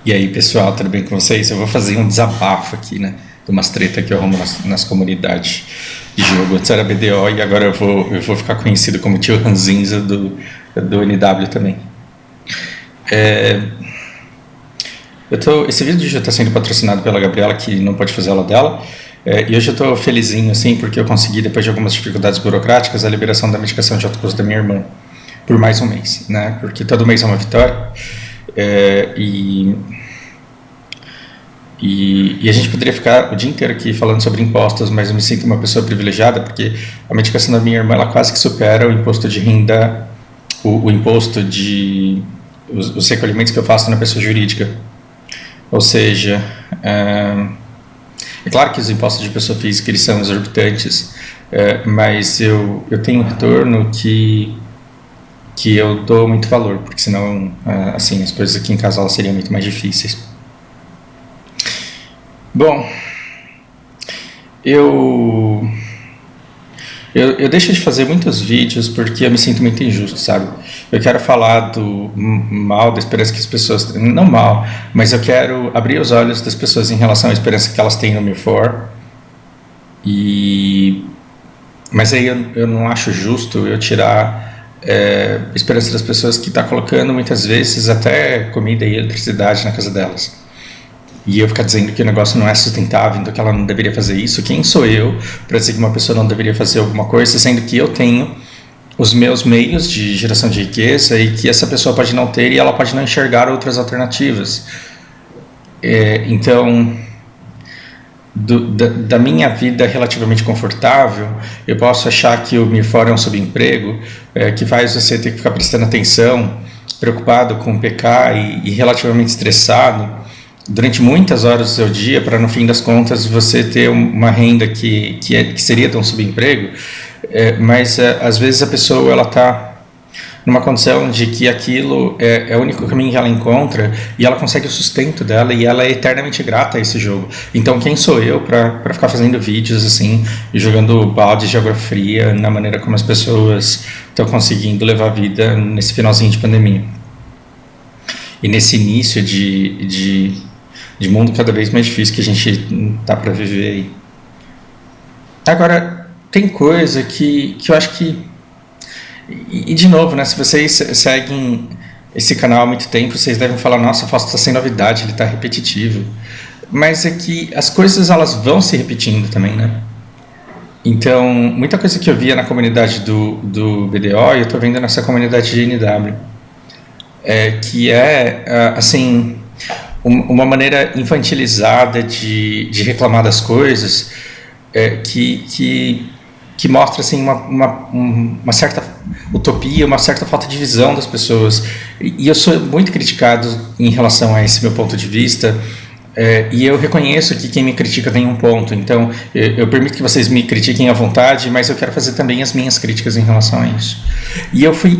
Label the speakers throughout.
Speaker 1: E aí, pessoal, tudo bem com vocês? Eu vou fazer um desabafo aqui, né? De umas treta que eu arrumo nas comunidades de jogo. Antes era BDO e agora eu vou ficar conhecido como tio Ranzinza do NW também. É, esse vídeo já está sendo patrocinado pela Gabriela, que não pode fazer aula dela. E hoje eu estou felizinho, assim, porque eu consegui, depois de algumas dificuldades burocráticas, a liberação da medicação de alto custo da minha irmã. Por mais um mês, né? Porque todo mês é uma vitória. É, e a gente poderia ficar o dia inteiro aqui falando sobre impostos, mas eu me sinto uma pessoa privilegiada porque a medicação da minha irmã ela quase que supera o imposto de renda, o imposto de os recolhimentos que eu faço na pessoa jurídica. Ou seja, é claro que os impostos de pessoa física eles são exorbitantes, mas eu tenho um retorno que eu dou muito valor, porque senão assim, as coisas aqui em casa elas seriam muito mais difíceis. Bom, eu deixo de fazer muitos vídeos porque eu me sinto muito injusto, sabe? Eu quero falar do mal da esperança que as pessoas... Não mal, mas eu quero abrir os olhos das pessoas em relação à esperança que elas têm no MIR4. Mas aí eu não acho justo eu tirar a esperança das pessoas que estão colocando muitas vezes até comida e eletricidade na casa delas. E eu ficar dizendo que o negócio não é sustentável, então que ela não deveria fazer isso. Quem sou eu para dizer que uma pessoa não deveria fazer alguma coisa, sendo que eu tenho os meus meios de geração de riqueza e que essa pessoa pode não ter e ela pode não enxergar outras alternativas. Então, da minha vida relativamente confortável, eu posso achar que o MIR4 é um subemprego que faz você ter que ficar prestando atenção, preocupado com o PK e relativamente estressado durante muitas horas do seu dia para no fim das contas você ter uma renda que seria de um subemprego, mas às vezes a pessoa ela está numa condição de que aquilo é o único caminho que ela encontra e ela consegue o sustento dela e ela é eternamente grata a esse jogo. Então quem sou eu para ficar fazendo vídeos assim e jogando balde de água fria na maneira como as pessoas estão conseguindo levar a vida nesse finalzinho de pandemia e nesse início de mundo cada vez mais difícil que a gente tá para viver aí. Agora, tem coisa que eu acho que... E de novo, né, se vocês seguem esse canal há muito tempo, vocês devem falar, nossa, o Fausto está sem novidade, ele está repetitivo. Mas é que as coisas elas vão se repetindo também, né? Então, muita coisa que eu via na comunidade do BDO, eu estou vendo nessa comunidade de NW. Que assim... uma maneira infantilizada de reclamar das coisas que mostra assim, uma certa utopia, uma certa falta de visão das pessoas. E eu sou muito criticado em relação a esse meu ponto de vista, e eu reconheço que quem me critica tem um ponto. Então, eu permito que vocês me critiquem à vontade, mas eu quero fazer também as minhas críticas em relação a isso. E eu fui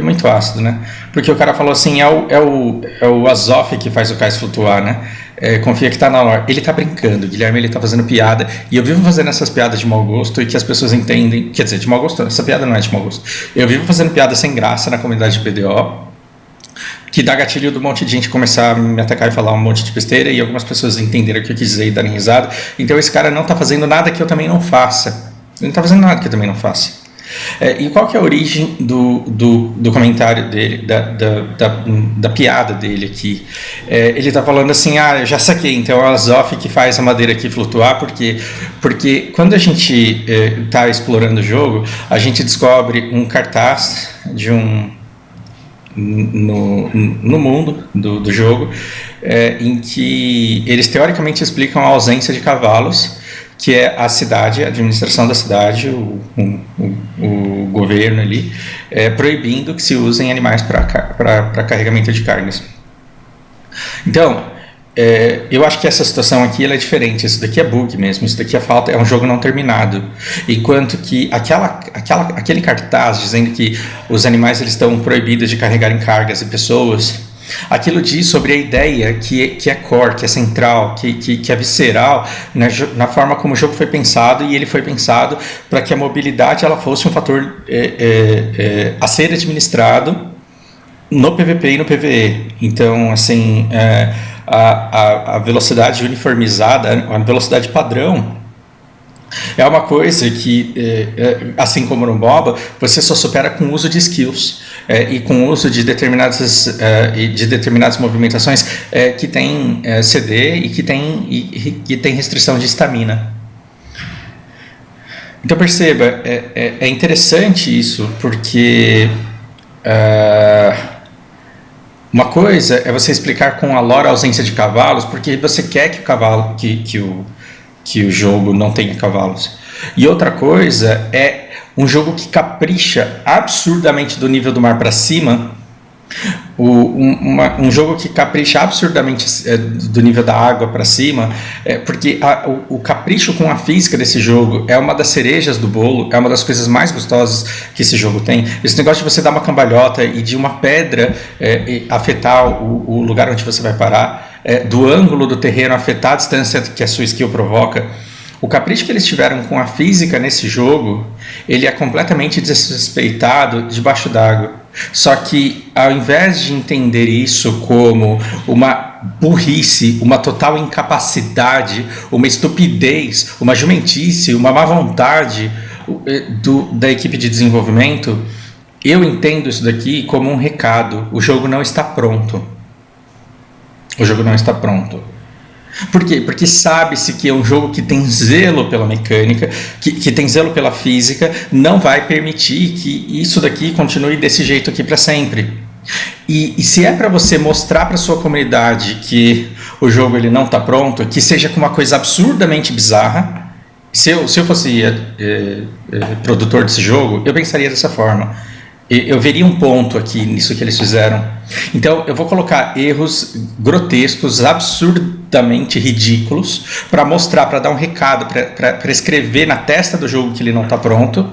Speaker 1: muito ácido, né? Porque o cara falou assim, é o Azof que faz o cais flutuar, né? Confia que tá na hora. Ele tá brincando, o Guilherme ele tá fazendo piada, e eu vivo fazendo essas piadas de mau gosto e que as pessoas entendem, quer dizer, de mau gosto, essa piada não é de mau gosto. Eu vivo fazendo piada sem graça na comunidade de BDO, que dá gatilho do monte de gente começar a me atacar e falar um monte de besteira e algumas pessoas entenderam o que eu quis dizer e darem risada. Então esse cara não está fazendo nada que eu também não faça. Ele não está fazendo nada que eu também não faça. E qual que é a origem do comentário dele, da piada dele aqui? Ele está falando assim, eu já saquei, então é o Azof que faz a madeira aqui flutuar, porque quando a gente está explorando o jogo, a gente descobre um cartaz de no mundo do jogo, em que eles teoricamente explicam a ausência de cavalos, que é a cidade, a administração da cidade, o governo ali, proibindo que se usem animais para carregamento de cargas. Então, eu acho que essa situação aqui ela é diferente. Isso daqui é bug mesmo, isso daqui é um jogo não terminado. Enquanto que aquele cartaz dizendo que os animais eles estão proibidos de carregarem cargas e pessoas, aquilo diz sobre a ideia que é core, que é central, que é visceral na forma como o jogo foi pensado, e ele foi pensado para que a mobilidade ela fosse um fator a ser administrado no PVP e no PVE. Então, assim, a velocidade uniformizada, a velocidade padrão, é uma coisa que, assim como no MOBA, você só supera com o uso de skills e com o uso de determinadas movimentações que tem CD e que tem restrição de estamina. Então perceba, é interessante isso, porque uma coisa é você explicar com a lore a ausência de cavalos, porque você quer que o cavalo, que o jogo não tenha cavalos. E outra coisa é um jogo que capricha absurdamente do nível do mar para cima, um jogo que capricha absurdamente do nível da água para cima, porque o capricho com a física desse jogo é uma das cerejas do bolo, é uma das coisas mais gostosas que esse jogo tem. Esse negócio de você dar uma cambalhota e de uma pedra afetar o lugar onde você vai parar, do ângulo do terreno afetar a distância que a sua skill provoca. O capricho que eles tiveram com a física nesse jogo, ele é completamente desrespeitado debaixo d'água. Só que, ao invés de entender isso como uma burrice, uma total incapacidade, uma estupidez, uma jumentice, uma má vontade da equipe de desenvolvimento, eu entendo isso daqui como um recado. O jogo não está pronto. O jogo não está pronto. Por quê? Porque sabe-se que é um jogo que tem zelo pela mecânica, que tem zelo pela física, não vai permitir que isso daqui continue desse jeito aqui para sempre. E se é para você mostrar para sua comunidade que o jogo ele não está pronto, que seja com uma coisa absurdamente bizarra, se eu fosse produtor desse jogo, eu pensaria dessa forma. Eu veria um ponto aqui nisso que eles fizeram. Então eu vou colocar erros grotescos, absurdamente ridículos, para mostrar, para dar um recado, para escrever na testa do jogo que ele não está pronto.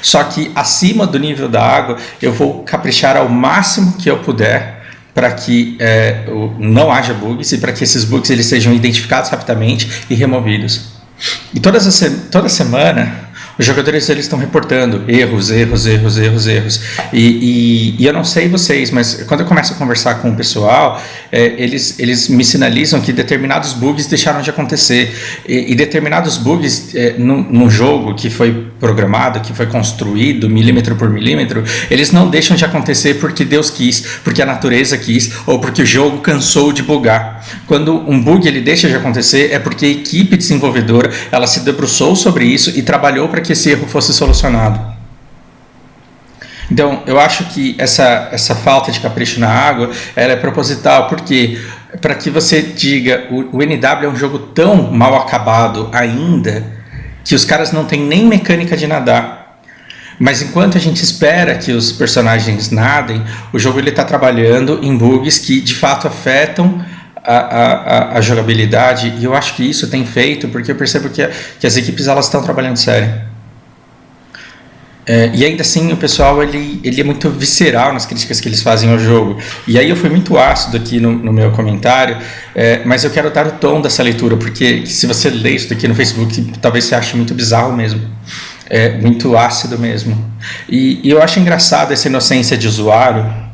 Speaker 1: Só que acima do nível da água eu vou caprichar ao máximo que eu puder para que não haja bugs e para que esses bugs eles sejam identificados rapidamente e removidos. E toda semana os jogadores eles estão reportando erros. E eu não sei vocês, mas quando eu começo a conversar com o pessoal, eles me sinalizam que determinados bugs deixaram de acontecer. E determinados bugs num jogo que foi programado, que foi construído milímetro por milímetro, eles não deixam de acontecer porque Deus quis, porque a natureza quis, ou porque o jogo cansou de bugar. Quando um bug ele deixa de acontecer, é porque a equipe desenvolvedora ela se debruçou sobre isso e trabalhou para que esse erro fosse solucionado. Então, eu acho que essa falta de capricho na água ela é proposital, porque para que você diga o NW é um jogo tão mal acabado ainda que os caras não têm nem mecânica de nadar. Mas enquanto a gente espera que os personagens nadem, o jogo está trabalhando em bugs que de fato afetam a jogabilidade, e eu acho que isso tem feito porque eu percebo que as equipes elas estão trabalhando sério. E ainda assim o pessoal ele é muito visceral nas críticas que eles fazem ao jogo. E aí eu fui muito ácido aqui no meu comentário, mas eu quero dar o tom dessa leitura, porque se você lê isso aqui no Facebook, talvez você ache muito bizarro mesmo. Muito ácido mesmo. E eu acho engraçado essa inocência de usuário.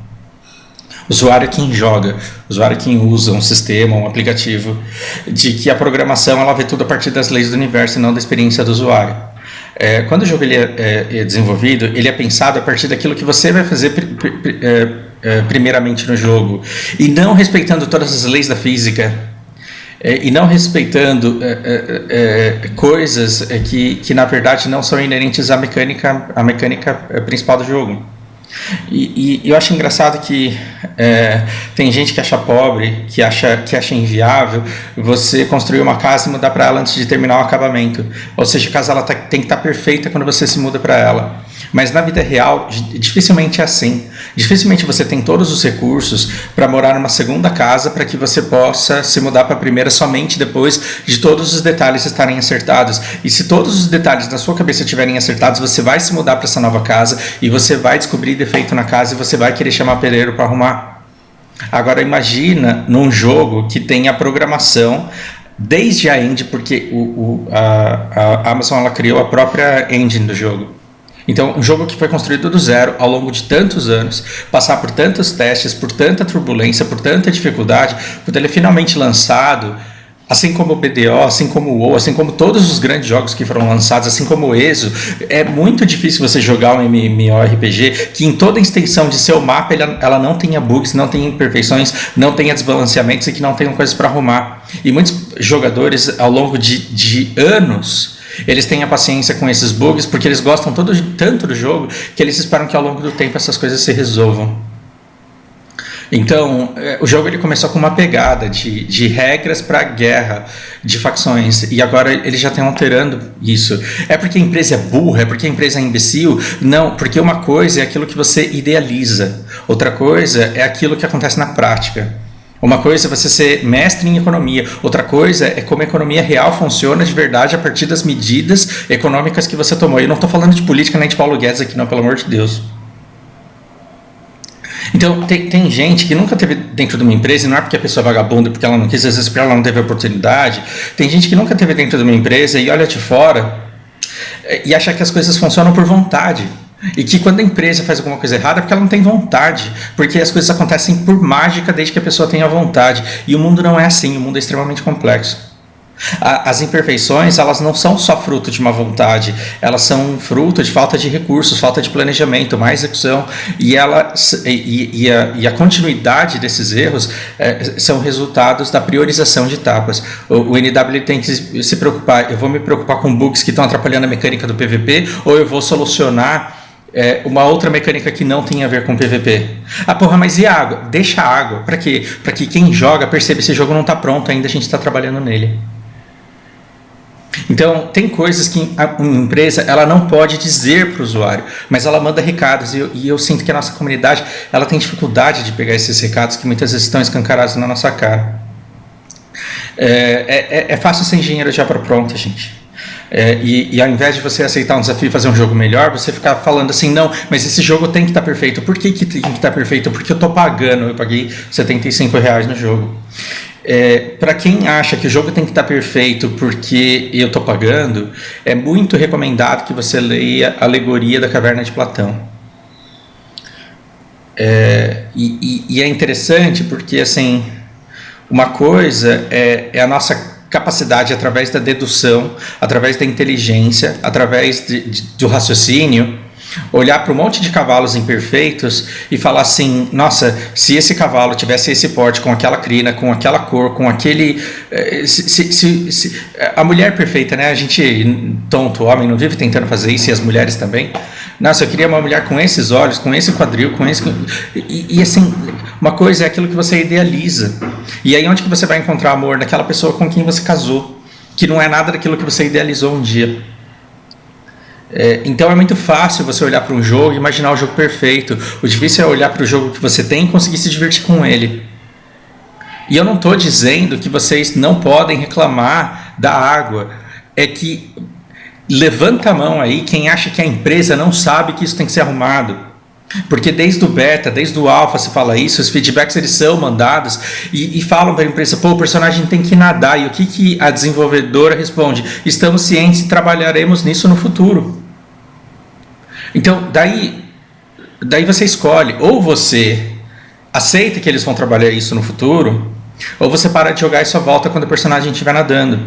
Speaker 1: Usuário é quem joga, usuário é quem usa um sistema, um aplicativo, de que a programação ela vê tudo a partir das leis do universo e não da experiência do usuário. Quando o jogo ele é desenvolvido, ele é pensado a partir daquilo que você vai fazer primeiramente no jogo, e não respeitando todas as leis da física, e não respeitando coisas que na verdade não são inerentes à mecânica principal do jogo. E eu acho engraçado que tem gente que acha pobre, que acha inviável você construir uma casa e mudar para ela antes de terminar o acabamento. Ou seja, a casa ela tem que estar perfeita quando você se muda para ela. Mas na vida real, dificilmente é assim. Dificilmente você tem todos os recursos para morar numa segunda casa para que você possa se mudar para a primeira somente depois de todos os detalhes estarem acertados. E se todos os detalhes na sua cabeça estiverem acertados, você vai se mudar para essa nova casa e você vai descobrir defeito na casa e você vai querer chamar pedreiro para arrumar. Agora imagina num jogo que tem a programação desde a engine, porque a Amazon ela criou a própria engine do jogo. Então, um jogo que foi construído do zero ao longo de tantos anos, passar por tantos testes, por tanta turbulência, por tanta dificuldade, quando ele é finalmente lançado, assim como o BDO, assim como o WoW, assim como todos os grandes jogos que foram lançados, assim como o ESO, é muito difícil você jogar um MMORPG que em toda a extensão de seu mapa ela não tenha bugs, não tenha imperfeições, não tenha desbalanceamentos e que não tenham coisas para arrumar. E muitos jogadores, ao longo de anos, eles têm a paciência com esses bugs porque eles gostam tanto do jogo que eles esperam que ao longo do tempo essas coisas se resolvam. Então, o jogo ele começou com uma pegada de regras para guerra de facções e agora eles já estão alterando isso. É porque a empresa é burra? É porque a empresa é imbecil? Não, porque uma coisa é aquilo que você idealiza, outra coisa é aquilo que acontece na prática. Uma coisa é você ser mestre em economia, outra coisa é como a economia real funciona de verdade a partir das medidas econômicas que você tomou. E eu não estou falando de política nem de Paulo Guedes aqui, não, pelo amor de Deus. Então, tem gente que nunca teve dentro de uma empresa, e não é porque a pessoa é vagabunda, porque ela não quis, às vezes porque ela não teve oportunidade. Tem gente que nunca teve dentro de uma empresa e olha de fora e acha que as coisas funcionam por vontade. E que quando a empresa faz alguma coisa errada é porque ela não tem vontade, porque as coisas acontecem por mágica desde que a pessoa tenha vontade. E o mundo não é assim, o mundo é extremamente complexo. As imperfeições, elas não são só fruto de uma vontade, elas são fruto de falta de recursos, falta de planejamento, má execução, e a continuidade desses erros são resultados da priorização de etapas. O NW tem que se preocupar, eu vou me preocupar com bugs que estão atrapalhando a mecânica do PVP, ou eu vou solucionar uma outra mecânica que não tem a ver com PVP. Ah, porra, mas e a água? Deixa a água. Para quê? Para que quem joga perceba que esse jogo não está pronto ainda, a gente está trabalhando nele. Então, tem coisas que uma empresa ela não pode dizer para o usuário, mas ela manda recados, e eu sinto que a nossa comunidade ela tem dificuldade de pegar esses recados que muitas vezes estão escancarados na nossa cara. É fácil ser engenheiro já para pronto, gente. E ao invés de você aceitar um desafio e fazer um jogo melhor, você ficar falando assim, não, mas esse jogo tem que estar perfeito. Por que tem que estar perfeito? Porque eu estou pagando, eu paguei R$75 no jogo. Para quem acha que o jogo tem que estar perfeito porque eu estou pagando, é muito recomendado que você leia a Alegoria da Caverna de Platão. E é interessante porque, assim, uma coisa é a nossa capacidade através da dedução, através da inteligência, através do raciocínio, olhar para um monte de cavalos imperfeitos e falar assim, nossa, se esse cavalo tivesse esse porte, com aquela crina, com aquela cor, com aquele... a mulher perfeita, né? A gente, tonto, homem, não vive tentando fazer isso, e as mulheres também. Nossa, eu queria uma mulher com esses olhos, com esse quadril, com esse... E assim, uma coisa é aquilo que você idealiza. E aí onde que você vai encontrar amor? Naquela pessoa com quem você casou, que não é nada daquilo que você idealizou um dia. Então é muito fácil você olhar para um jogo e imaginar o jogo perfeito. O difícil é olhar para o jogo que você tem e conseguir se divertir com ele. E eu não estou dizendo que vocês não podem reclamar da água. É que levanta a mão aí quem acha que a empresa não sabe que isso tem que ser arrumado. Porque desde o beta, desde o alpha se fala isso, os feedbacks eles são mandados e falam para a empresa, pô, o personagem tem que nadar. E o que a desenvolvedora responde? Estamos cientes e trabalharemos nisso no futuro. Então, daí você escolhe, ou você aceita que eles vão trabalhar isso no futuro, ou você para de jogar e só volta quando o personagem estiver nadando.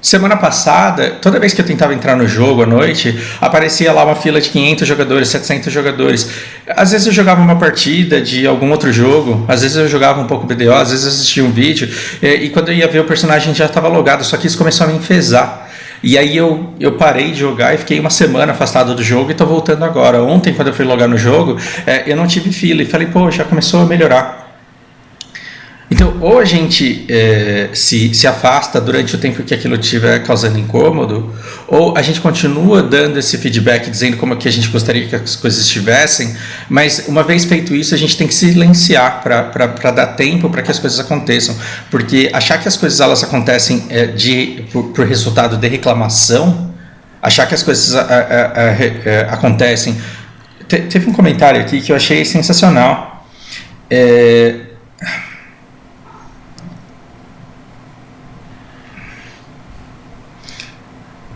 Speaker 1: Semana passada, toda vez que eu tentava entrar no jogo à noite, aparecia lá uma fila de 500 jogadores, 700 jogadores. Às vezes eu jogava uma partida de algum outro jogo, às vezes eu jogava um pouco BDO, às vezes eu assistia um vídeo, e quando eu ia ver o personagem já estava logado, só que isso começou a me enfesar. E aí eu parei de jogar e fiquei uma semana afastado do jogo e estou voltando agora. Ontem, quando eu fui logar no jogo, eu não tive fila e falei, pô, já começou a melhorar. Então, ou a gente se afasta durante o tempo que aquilo estiver causando incômodo, ou a gente continua dando esse feedback, dizendo como que a gente gostaria que as coisas estivessem, mas uma vez feito isso, a gente tem que silenciar para dar tempo para que as coisas aconteçam. Porque achar que as coisas elas acontecem por resultado de reclamação, achar que as coisas acontecem... Teve um comentário aqui que eu achei sensacional.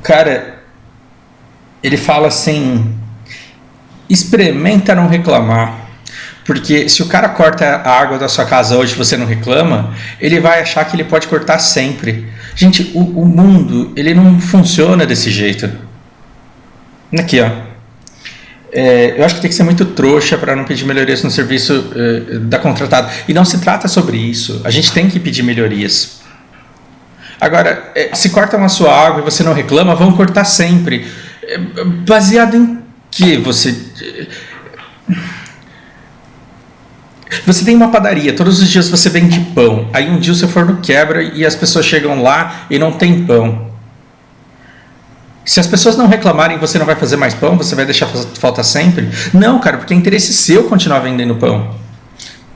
Speaker 1: Cara, Ele fala assim: experimenta não reclamar. Porque se o cara corta a água da sua casa hoje e você não reclama, ele vai achar que ele pode cortar sempre. Gente, o mundo, ele não funciona desse jeito. Aqui, ó. Eu acho que tem que ser muito trouxa para não pedir melhorias no serviço da contratada. E não se trata sobre isso. A gente tem que pedir melhorias. Agora, se cortam a sua água e você não reclama, vão cortar sempre. Baseado em que você... Você tem uma padaria, todos os dias você vende pão. Aí um dia o seu forno quebra e as pessoas chegam lá e não tem pão. Se as pessoas não reclamarem, você não vai fazer mais pão? Você vai deixar faltar sempre? Não, cara, porque é interesse seu continuar vendendo pão.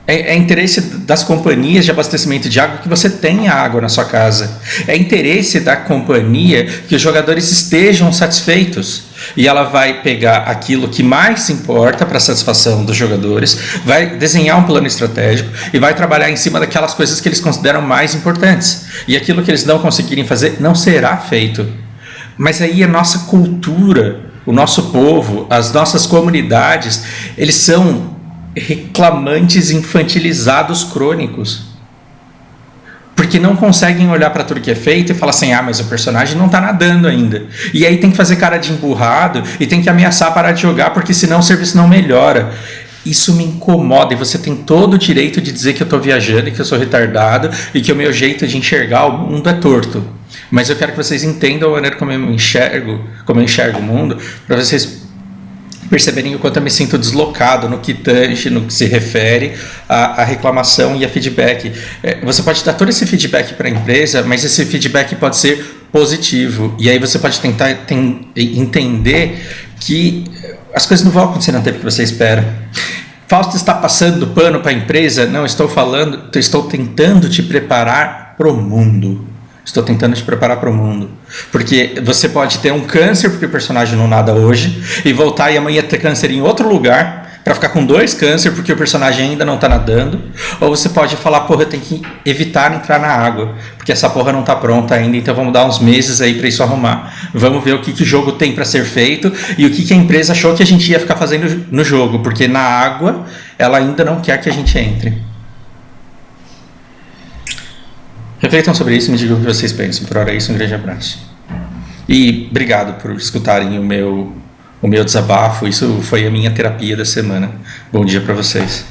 Speaker 1: É interesse das companhias de abastecimento de água que você tenha água na sua casa. É interesse da companhia que os jogadores estejam satisfeitos. E ela vai pegar aquilo que mais importa para a satisfação dos jogadores, vai desenhar um plano estratégico e vai trabalhar em cima daquelas coisas que eles consideram mais importantes. E aquilo que eles não conseguirem fazer não será feito. Mas aí a nossa cultura, o nosso povo, as nossas comunidades, eles são reclamantes infantilizados crônicos, porque não conseguem olhar para tudo que é feito e falar assim: ah, mas o personagem não tá nadando ainda, e aí tem que fazer cara de emburrado e tem que ameaçar parar de jogar porque senão o serviço não melhora. Isso me incomoda, e você tem todo o direito de dizer que eu tô viajando e que eu sou retardado e que o meu jeito de enxergar o mundo é torto, mas eu quero que vocês entendam a maneira como eu enxergo o mundo, para vocês perceberem o quanto eu me sinto deslocado no que tange, no que se refere à reclamação e a feedback. Você pode dar todo esse feedback para a empresa, mas esse feedback pode ser positivo, e aí você pode tentar entender que as coisas não vão acontecer no tempo que você espera. Fausto está passando pano para a empresa? Não, estou tentando te preparar para o mundo. Estou tentando te preparar para o mundo. Porque você pode ter um câncer porque o personagem não nada hoje, e voltar e amanhã ter câncer em outro lugar, para ficar com 2 câncer porque o personagem ainda não está nadando. Ou você pode falar: porra, eu tenho que evitar entrar na água, porque essa porra não está pronta ainda, então vamos dar uns meses aí para isso arrumar. Vamos ver o que o jogo tem para ser feito e o que a empresa achou que a gente ia ficar fazendo no jogo, porque na água ela ainda não quer que a gente entre. Refletam sobre isso e me digam o que vocês pensam. Por hora é isso, um grande abraço. E obrigado por escutarem o meu desabafo. Isso foi a minha terapia da semana. Bom dia para vocês.